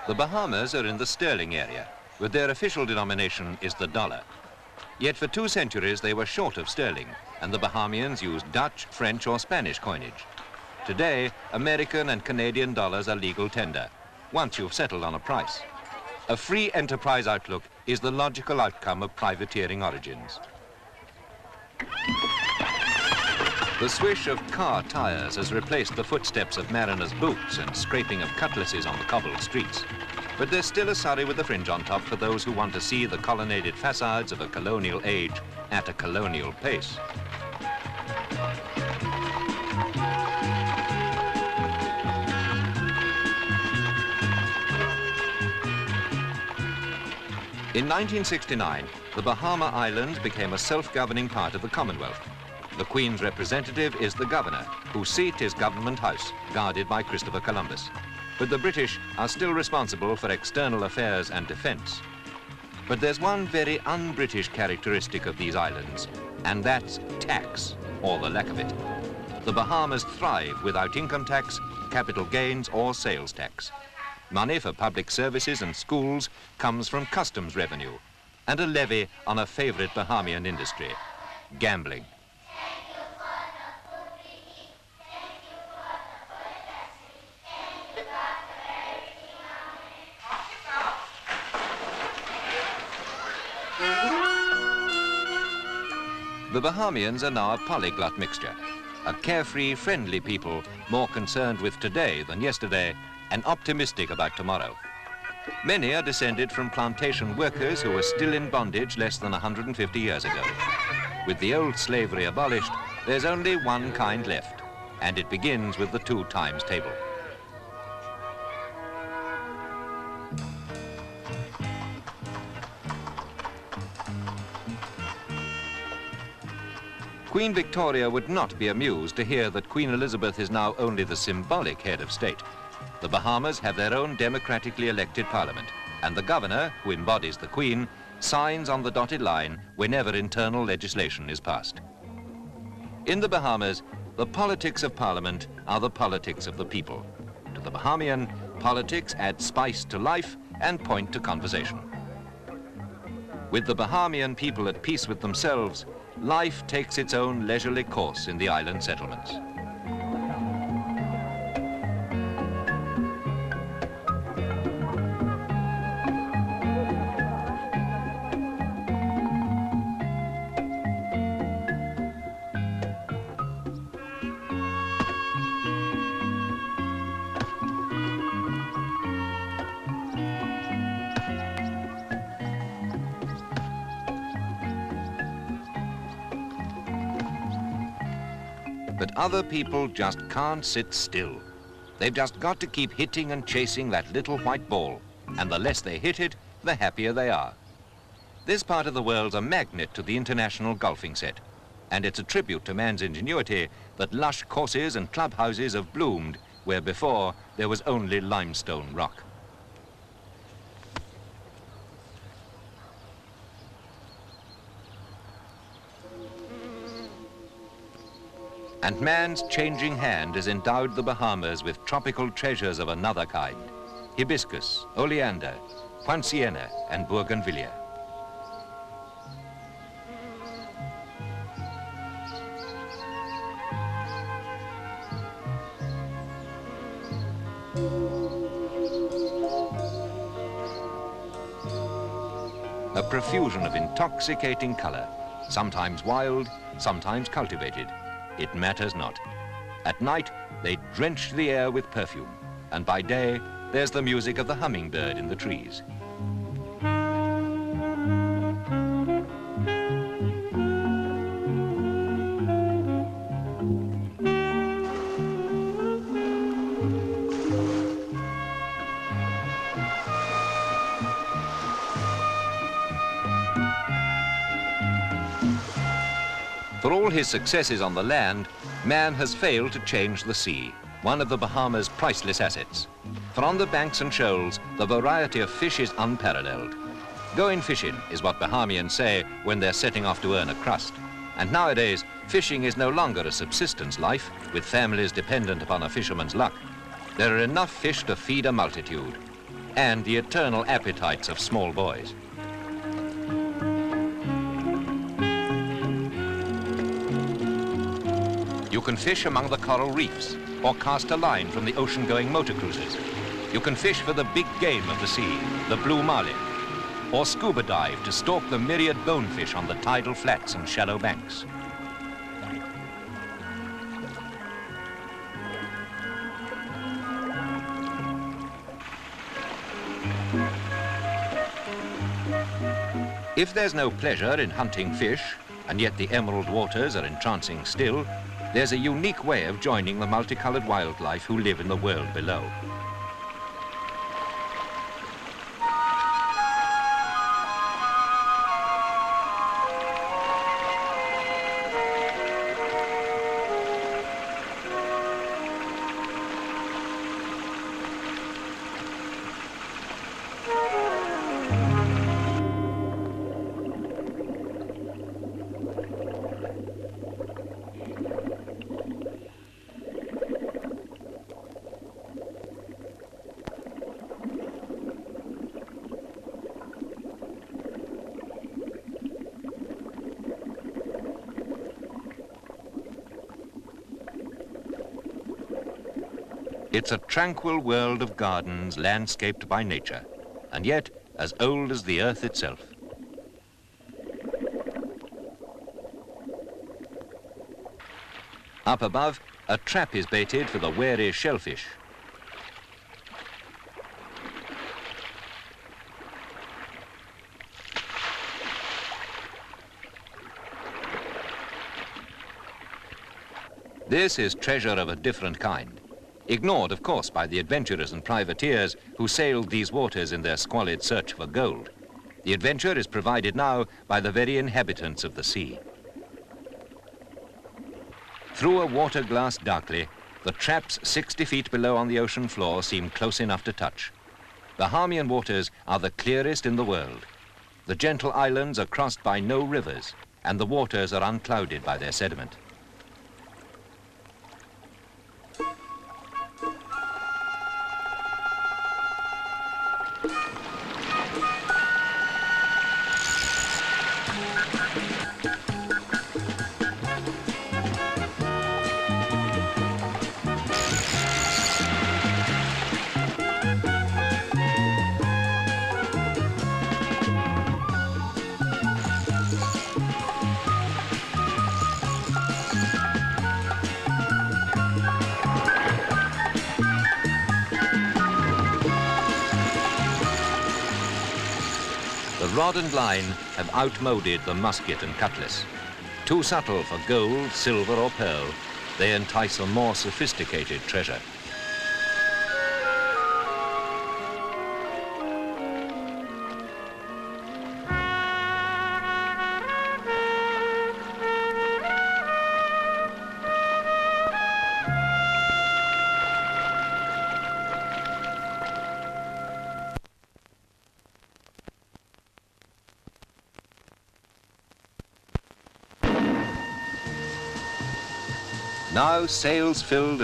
The Bahamas are in the sterling area, but their official denomination is the dollar. Yet for 2 centuries they were short of sterling, and the Bahamians used Dutch, French or Spanish coinage. Today, American and Canadian dollars are legal tender, once you've settled on a price. A free enterprise outlook is the logical outcome of privateering origins. The swish of car tires has replaced the footsteps of mariners' boots and scraping of cutlasses on the cobbled streets. But there's still a Surrey with a fringe on top for those who want to see the colonnaded facades of a colonial age at a colonial pace. In 1969, the Bahama Islands became a self-governing part of the Commonwealth. The Queen's representative is the governor, whose seat is Government House, guarded by Christopher Columbus. But the British are still responsible for external affairs and defense. But there's one very un-British characteristic of these islands, and that's tax, or the lack of it. The Bahamas thrive without income tax, capital gains, or sales tax. Money for public services and schools comes from customs revenue, and a levy on a favorite Bahamian industry, gambling. The Bahamians are now a polyglot mixture, a carefree, friendly people, more concerned with today than yesterday, and optimistic about tomorrow. Many are descended from plantation workers who were still in bondage less than 150 years ago. With the old slavery abolished, there's only one kind left, and it begins with the 2 times table. Queen Victoria would not be amused to hear that Queen Elizabeth is now only the symbolic head of state. The Bahamas have their own democratically elected parliament, and the governor, who embodies the Queen, signs on the dotted line whenever internal legislation is passed. In the Bahamas, the politics of parliament are the politics of the people. To the Bahamian, politics add spice to life and point to conversation. With the Bahamian people at peace with themselves, life takes its own leisurely course in the island settlements. But other people just can't sit still. They've just got to keep hitting and chasing that little white ball, and the less they hit it, the happier they are. This part of the world's a magnet to the international golfing set, and it's a tribute to man's ingenuity that lush courses and clubhouses have bloomed where before there was only limestone rock. And man's changing hand has endowed the Bahamas with tropical treasures of another kind: hibiscus, oleander, poinciana, and bougainvillea. A profusion of intoxicating color, sometimes wild, sometimes cultivated. It matters not. At night, they drench the air with perfume, and by day, there's the music of the hummingbird in the trees. For all his successes on the land, man has failed to change the sea, one of the Bahamas' priceless assets. For on the banks and shoals, the variety of fish is unparalleled. Going fishing is what Bahamians say when they're setting off to earn a crust. And nowadays, fishing is no longer a subsistence life, with families dependent upon a fisherman's luck. There are enough fish to feed a multitude. and the eternal appetites of small boys. You can fish among the coral reefs or cast a line from the ocean-going motor cruisers. You can fish for the big game of the sea, the blue marlin, or scuba dive to stalk the myriad bonefish on the tidal flats and shallow banks. If there's no pleasure in hunting fish, and yet the emerald waters are entrancing still, there's a unique way of joining the multicolored wildlife who live in the world below. It's a tranquil world of gardens landscaped by nature, and yet as old as the earth itself. Up above, a trap is baited for the wary shellfish. This is treasure of a different kind. Ignored, of course, by the adventurers and privateers who sailed these waters in their squalid search for gold. The adventure is provided now by the very inhabitants of the sea. Through a water glass darkly, the traps 60 feet below on the ocean floor seem close enough to touch. Bahamian waters are the clearest in the world. The gentle islands are crossed by no rivers, and the waters are unclouded by their sediment. The rod and line have outmoded the musket and cutlass. Too subtle for gold, silver or pearl, they entice a more sophisticated treasure. Now sails filled